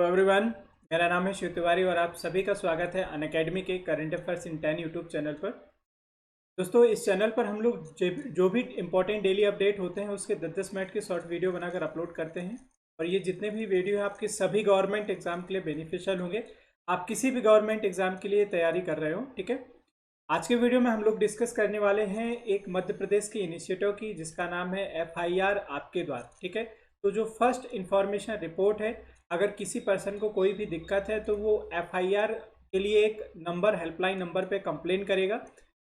Hello everyone, मेरा नाम है शिव तिवारी और आप सभी का स्वागत है अनअकैडमी के current affairs in 10 YouTube channel पर। दोस्तों, इस चैनल पर हम लोग जो भी इंपॉर्टेंट डेली अपडेट होते हैं उसके 10-10 मिनट के शॉर्ट वीडियो बनाकर अपलोड करते हैं और ये जितने भी वीडियो हैं आपके सभी गवर्नमेंट एग्जाम के लिए बेनिफिशियल होंगे। आप किसी भी गवर्नमेंट एग्जाम के लिए तैयारी कर रहे हो, ठीक है। आज के वीडियो में हम लोग डिस्कस करने वाले हैं एक मध्य प्रदेश की इनिशिएटिव की जिसका नाम है FIR आपके द्वार, ठीक है। तो जो फर्स्ट इंफॉर्मेशन रिपोर्ट है, अगर किसी पर्सन को कोई भी दिक्कत है तो वो FIR के लिए एक नंबर, हेल्पलाइन नंबर पे कंप्लेन करेगा,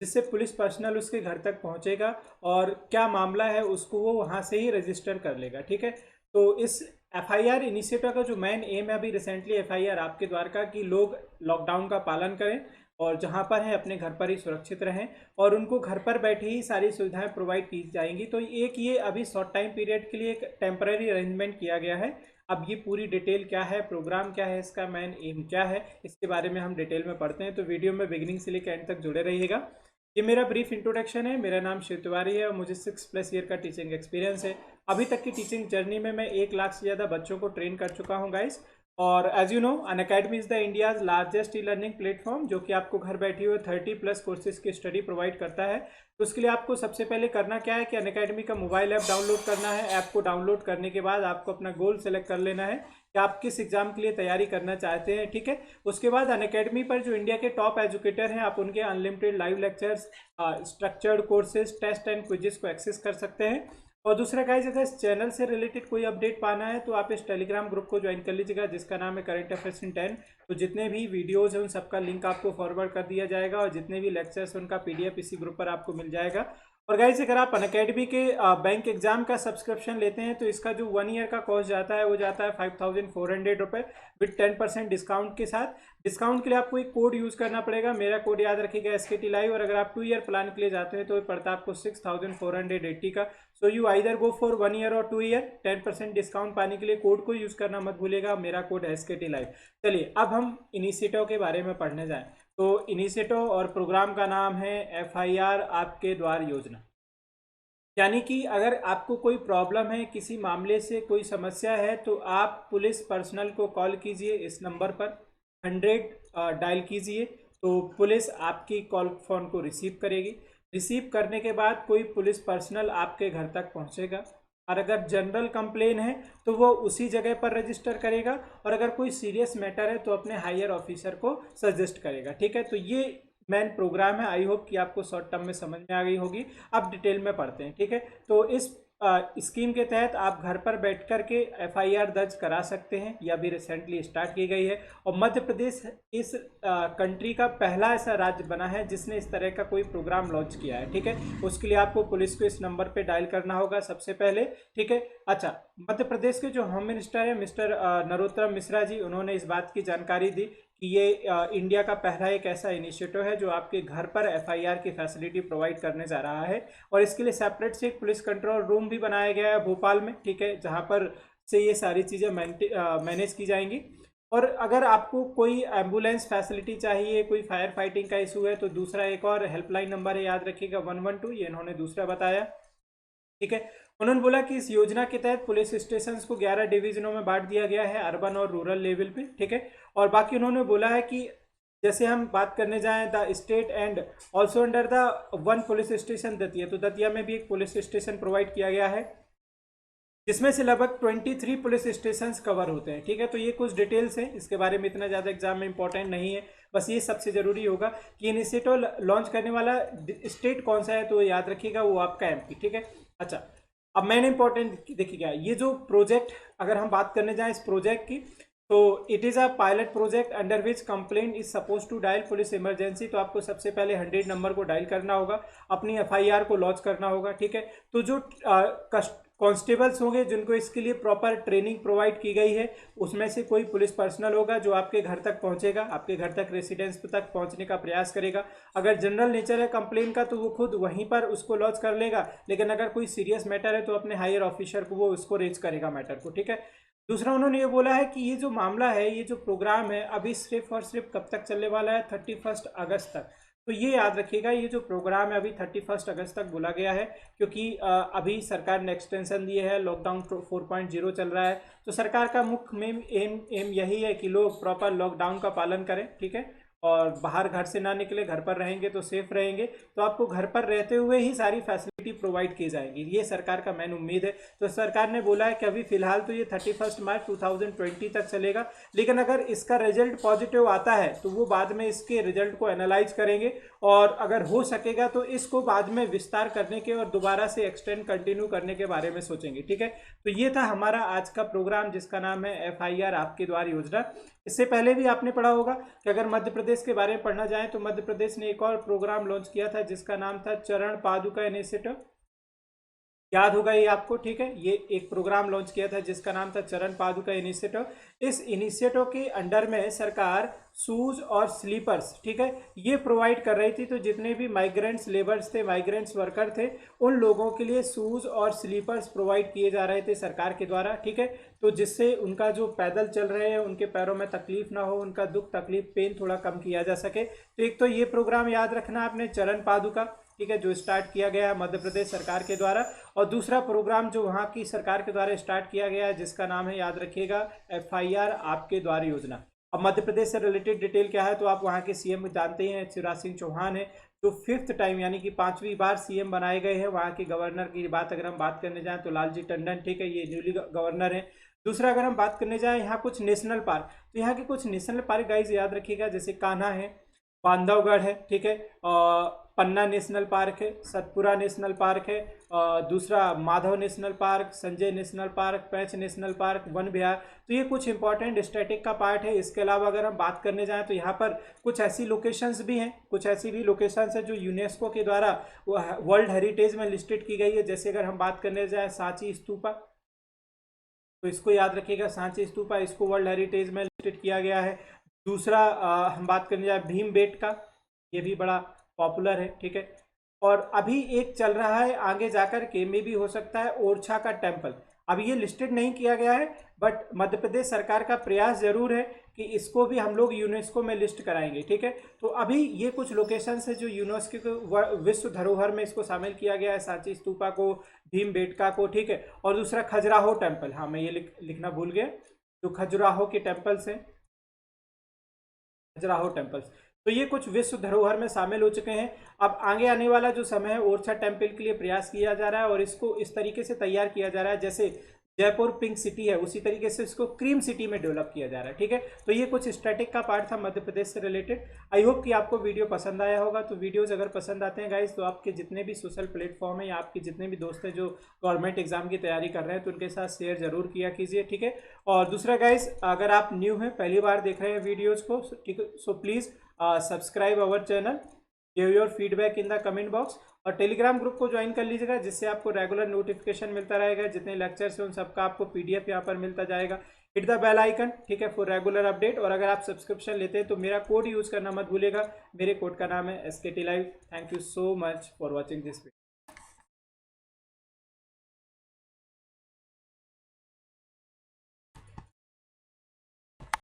जिससे पुलिस पर्सनल उसके घर तक पहुंचेगा और क्या मामला है उसको वो वहां से ही रजिस्टर कर लेगा, ठीक है। तो इस FIR इनिशिएटिव का जो मेन एम है, अभी रिसेंटली FIR आपके द्वार का, कि लोग लॉकडाउन का पालन करें और जहां पर हैं अपने घर पर ही सुरक्षित रहें और उनको घर पर बैठे ही सारी सुविधाएं प्रोवाइड की जाएंगी। तो एक ये अभी शॉर्ट टाइम पीरियड के लिए एक टेम्पररी अरेंजमेंट किया गया है। अब ये पूरी डिटेल क्या है, प्रोग्राम क्या है, इसका मेन एम क्या है, इसके बारे में हम डिटेल में पढ़ते हैं। तो वीडियो में बिगिनिंग से लेकर एंड तक जुड़े रहिएगा। ये मेरा ब्रीफ इंट्रोडक्शन है। मेरा नाम शिव तिवारी है और मुझे 6+ ईयर का टीचिंग एक्सपीरियंस है। अभी तक की टीचिंग जर्नी में मैं 1 लाख से ज़्यादा बच्चों को ट्रेन कर चुका हूँ गाइस। और as you know, Unacademy is the India's largest e learning platform, जो कि आपको घर बैठे हुए 30+ कोर्सेज की स्टडी प्रोवाइड करता है। तो उसके लिए आपको सबसे पहले करना क्या है कि अनअकैडमी का मोबाइल ऐप डाउनलोड करना है। ऐप को डाउनलोड करने के बाद आपको अपना गोल सेलेक्ट कर लेना है कि आप किस एग्जाम के लिए तैयारी करना चाहते हैं, ठीक है। उसके बाद अनअकैडमी पर जो इंडिया के टॉप एजुकेटर हैं, आप उनके unlimited live lectures, structured courses, test and quizzes को एक्सेस कर सकते हैं। और दूसरा गाइस, अगर इस चैनल से रिलेटेड कोई अपडेट पाना है तो आप इस टेलीग्राम ग्रुप को ज्वाइन कर लीजिएगा जिसका नाम है करंट अफेयर्स इन 10। तो जितने भी वीडियोस हैं उन सबका लिंक आपको फॉरवर्ड कर दिया जाएगा और जितने भी लेक्चर्स हैं उनका PDF इसी ग्रुप पर आपको मिल जाएगा। और गाइस, अगर आप अनअकैडमी के बैंक एग्जाम का सब्सक्रिप्शन लेते हैं तो इसका जो 1 ईयर का कॉस्ट जाता है वो जाता है 5400 रुपये विद 10% डिस्काउंट के साथ। डिस्काउंट के लिए आपको एक कोड यूज़ करना पड़ेगा, मेरा कोड याद रखिएगा SKT लाइव। और अगर आप 2 ईयर प्लान के लिए जाते हैं तो पड़ता है आपको 6480 का। So you either go for 1 year और 2 ईयर। 10% डिस्काउंट पाने के लिए कोड को यूज़ करना मत भूलिएगा, मेरा कोड है SKT लाइव। चलिए अब हम इनिशिएटिव के बारे में पढ़ने जाएँ। तो इनिशिएटिव और प्रोग्राम का नाम है FIR आपके द्वार योजना। यानी कि अगर आपको कोई प्रॉब्लम है, किसी मामले से कोई समस्या है, तो आप पुलिस पर्सनल को कॉल कीजिए, इस नंबर पर 100 डायल कीजिए। तो पुलिस आपकी कॉल फ़ोन को रिसीव करेगी। रिसीव करने के बाद कोई पुलिस पर्सनल आपके घर तक पहुंचेगा और अगर जनरल कंप्लेन है तो वो उसी जगह पर रजिस्टर करेगा और अगर कोई सीरियस मैटर है तो अपने हायर ऑफिसर को सजेस्ट करेगा, ठीक है। तो ये मेन प्रोग्राम है। आई होप कि आपको शॉर्ट टर्म में समझ में आ गई होगी। अब डिटेल में पढ़ते हैं, ठीक है। तो इस स्कीम के तहत आप घर पर बैठ कर के FIR दर्ज करा सकते हैं। यह अभी रिसेंटली स्टार्ट की गई है और मध्य प्रदेश इस कंट्री का पहला ऐसा राज्य बना है जिसने इस तरह का कोई प्रोग्राम लॉन्च किया है, ठीक है। उसके लिए आपको पुलिस को इस नंबर पे डायल करना होगा सबसे पहले, ठीक है। अच्छा, मध्य प्रदेश के जो होम मिनिस्टर है मिस्टर नरोत्तम मिश्रा जी, उन्होंने इस बात की जानकारी दी कि ये इंडिया का पहला एक ऐसा इनिशिएटिव है जो आपके घर पर FIR की फैसिलिटी प्रोवाइड करने जा रहा है। और इसके लिए सेपरेट से एक पुलिस कंट्रोल रूम भी बनाया गया है भोपाल में, ठीक है, जहाँ पर से ये सारी चीज़ें मैनेज की जाएंगी। और अगर आपको कोई एम्बुलेंस फैसिलिटी चाहिए, कोई फायर फाइटिंग का इशू है, तो दूसरा एक और हेल्पलाइन नंबर है, याद रखिएगा 112, ये इन्होंने दूसरा बताया, ठीक है। उन्होंने बोला कि इस योजना के तहत पुलिस स्टेशंस को 11 डिवीजनों में बांट दिया गया है, अर्बन और रूरल लेवल पे, ठीक है। और बाकी उन्होंने बोला है कि जैसे हम बात करने जाएं the state and also under the 1 police station Datia, तो दतिया में भी एक पुलिस स्टेशन प्रोवाइड किया गया है जिसमें से लगभग 23 पुलिस स्टेशन कवर होते हैं, ठीक है। तो ये कुछ डिटेल्स हैं, इसके बारे में इतना ज़्यादा एग्जाम में इंपॉर्टेंट नहीं है। बस ये सबसे ज़रूरी होगा कि इनिशिएटिव लॉन्च करने वाला स्टेट कौन सा है, तो याद रखिएगा वो आपका MP, ठीक है। अच्छा, अब मेन इंपॉर्टेंट देखिएगा, ये जो प्रोजेक्ट, अगर हम बात करने जाएं इस प्रोजेक्ट की, तो it is a pilot project under which complaint is suppose to dial police emergency. तो आपको सबसे पहले 100 नंबर को डायल करना होगा, अपनी FIR को लॉन्च करना होगा, ठीक है। तो जो कॉन्स्टेबल्स होंगे जिनको इसके लिए प्रॉपर ट्रेनिंग प्रोवाइड की गई है, उसमें से कोई पुलिस पर्सनल होगा जो आपके घर तक पहुंचेगा, आपके घर तक रेसिडेंस तक पहुंचने का प्रयास करेगा। अगर जनरल नेचर है कंप्लेन का तो वो खुद वहीं पर उसको लॉन्च कर लेगा, लेकिन अगर कोई सीरियस मैटर है तो अपने हायर ऑफिसर को वो उसको रेज करेगा मैटर को, ठीक है। दूसरा उन्होंने ये बोला है कि ये जो मामला है, ये जो प्रोग्राम है, अभी सिर्फ और सिर्फ कब तक चलने वाला है, 31 अगस्त तक। तो ये याद रखिएगा, ये जो प्रोग्राम है अभी 31 अगस्त तक बोला गया है, क्योंकि अभी सरकार ने एक्सटेंशन दिए है, लॉकडाउन 4.0 चल रहा है। तो सरकार का मुख्य एम यही है कि लोग प्रॉपर लॉकडाउन का पालन करें, ठीक है, और बाहर घर से ना निकले, घर पर रहेंगे तो सेफ रहेंगे। तो आपको घर पर रहते हुए ही सारी फैसिलिटी प्रोवाइड की जाएगी, ये सरकार का मेन उम्मीद है। तो सरकार ने बोला है कि अभी फिलहाल तो ये 31 मार्च 2020 तक चलेगा, लेकिन अगर इसका रिजल्ट पॉजिटिव आता है तो वो बाद में इसके रिजल्ट को एनालाइज करेंगे, और अगर हो सकेगा तो इसको बाद में विस्तार करने के और दोबारा से एक्सटेंड कंटिन्यू करने के बारे में सोचेंगे, ठीक है। तो ये था हमारा आज का प्रोग्राम, जिसका नाम है FIR आपके द्वार योजना। इससे पहले भी आपने पढ़ा होगा कि अगर मध्य प्रदेश के बारे में पढ़ना जाए तो मध्य प्रदेश ने एक और प्रोग्राम लॉन्च किया था जिसका नाम था चरण पादुका इनिशिएटिव, याद होगा ये आपको, ठीक है। ये एक प्रोग्राम लॉन्च किया था जिसका नाम था चरण पादुका इनिशिएटिव। इस इनिशिएटिव के अंडर में सरकार शूज और स्लीपर्स, ठीक है, ये प्रोवाइड कर रही थी। तो जितने भी माइग्रेंट्स लेबर्स थे, माइग्रेंट्स वर्कर थे, उन लोगों के लिए शूज और स्लीपर्स प्रोवाइड किए जा रहे थे सरकार के द्वारा, ठीक है। तो जिससे उनका जो पैदल चल रहे हैं उनके पैरों में तकलीफ ना हो, उनका दुख तकलीफ पेन थोड़ा कम किया जा सके। तो एक तो ये प्रोग्राम याद रखना आपने, चरण पादुका, ठीक है, जो स्टार्ट किया गया है मध्य प्रदेश सरकार के द्वारा। और दूसरा प्रोग्राम जो वहाँ की सरकार के द्वारा स्टार्ट किया गया है जिसका नाम है, याद रखिएगा, FIR आपके द्वार योजना। अब मध्य प्रदेश से रिलेटेड डिटेल क्या है, तो आप वहाँ के CM जानते हैं, शिवराज सिंह चौहान है, जो 5th टाइम यानी कि 5वीं बार CM बनाए गए हैं। वहाँ के गवर्नर की बात अगर हम बात करने जाएँ तो लालजी टंडन, ठीक है, ये न्यूली गवर्नर है। दूसरा अगर हम बात करने जाएँ यहाँ कुछ नेशनल पार्क, तो यहाँ के कुछ नेशनल पार्क गाइज याद रखिएगा, जैसे कान्हा है, बांधवगढ़ है, ठीक है, पन्ना नेशनल पार्क है, सतपुरा नेशनल पार्क है, दूसरा Madhav national park, Sanjay national park, पैंच नेशनल पार्क, वन विहार। तो ये कुछ इंपॉर्टेंट स्टैटिक का पार्ट है। इसके अलावा अगर हम बात करने जाएं तो यहाँ पर कुछ ऐसी लोकेशंस भी हैं, कुछ ऐसी भी लोकेशंस हैं जो यूनेस्को के द्वारा वर्ल्ड हेरिटेज में लिस्टेड की गई है। जैसे अगर हम बात करने जाएँ सांची स्तूपा, तो इसको याद रखिएगा, सांची स्तूपा, इसको वर्ल्ड हेरिटेज में लिस्टेड किया गया है। दूसरा हम बात करने जाए भीमबेटका, ये भी बड़ा पॉपुलर है, ठीक है। और अभी एक चल रहा है आगे जाकर के, में भी हो सकता है, ओरछा का टेम्पल। अभी ये लिस्टेड नहीं किया गया है, बट मध्य प्रदेश सरकार का प्रयास जरूर है कि इसको भी हम लोग यूनेस्को में लिस्ट कराएंगे, ठीक है। तो अभी ये कुछ लोकेशंस है जो यूनेस्को के विश्व धरोहर में इसको शामिल किया गया है, सांची स्तूपा को, भीमबेटका को, ठीक है। और दूसरा खजुराहो टेम्पल, हाँ मैं ये लिखना भूल गया, जो खजुराहो के टेम्पल्स हैं, खजुराहो टेम्पल्स, तो ये कुछ विश्व धरोहर में शामिल हो चुके हैं। अब आगे आने वाला जो समय है, ओरछा टेम्पल के लिए प्रयास किया जा रहा है और इसको इस तरीके से तैयार किया जा रहा है जैसे जयपुर पिंक सिटी है, उसी तरीके से इसको क्रीम सिटी में डेवलप किया जा रहा है, ठीक है। तो ये कुछ स्टैटिक का पार्ट था मध्य प्रदेश से रिलेटेड। आई होप कि आपको वीडियो पसंद आया होगा। तो वीडियोस अगर पसंद आते हैं गाइज, तो आपके जितने भी सोशल प्लेटफॉर्म है या आपके जितने भी दोस्त हैं जो गवर्नमेंट एग्जाम की तैयारी कर रहे हैं, तो उनके साथ शेयर जरूर किया कीजिए, ठीक है। और दूसरा गाइज, अगर आप न्यू हैं, पहली बार देख रहे हैं वीडियोज़ को, ठीक है, so please subscribe our channel, give your feedback in the comment box, और टेलीग्राम ग्रुप को ज्वाइन कर लीजिएगा, जिससे आपको रेगुलर नोटिफिकेशन मिलता रहेगा। जितने लेक्चर्स हैं उन सबका आपको PDF यहाँ पर मिलता जाएगा। हिट द बेल आइकन, ठीक है, फॉर रेगुलर अपडेट। और अगर आप सब्सक्रिप्शन लेते हैं तो मेरा कोड यूज़ करना मत भूलिएगा, मेरे कोड का नाम है SKT Live। Thank you so much for watching this video.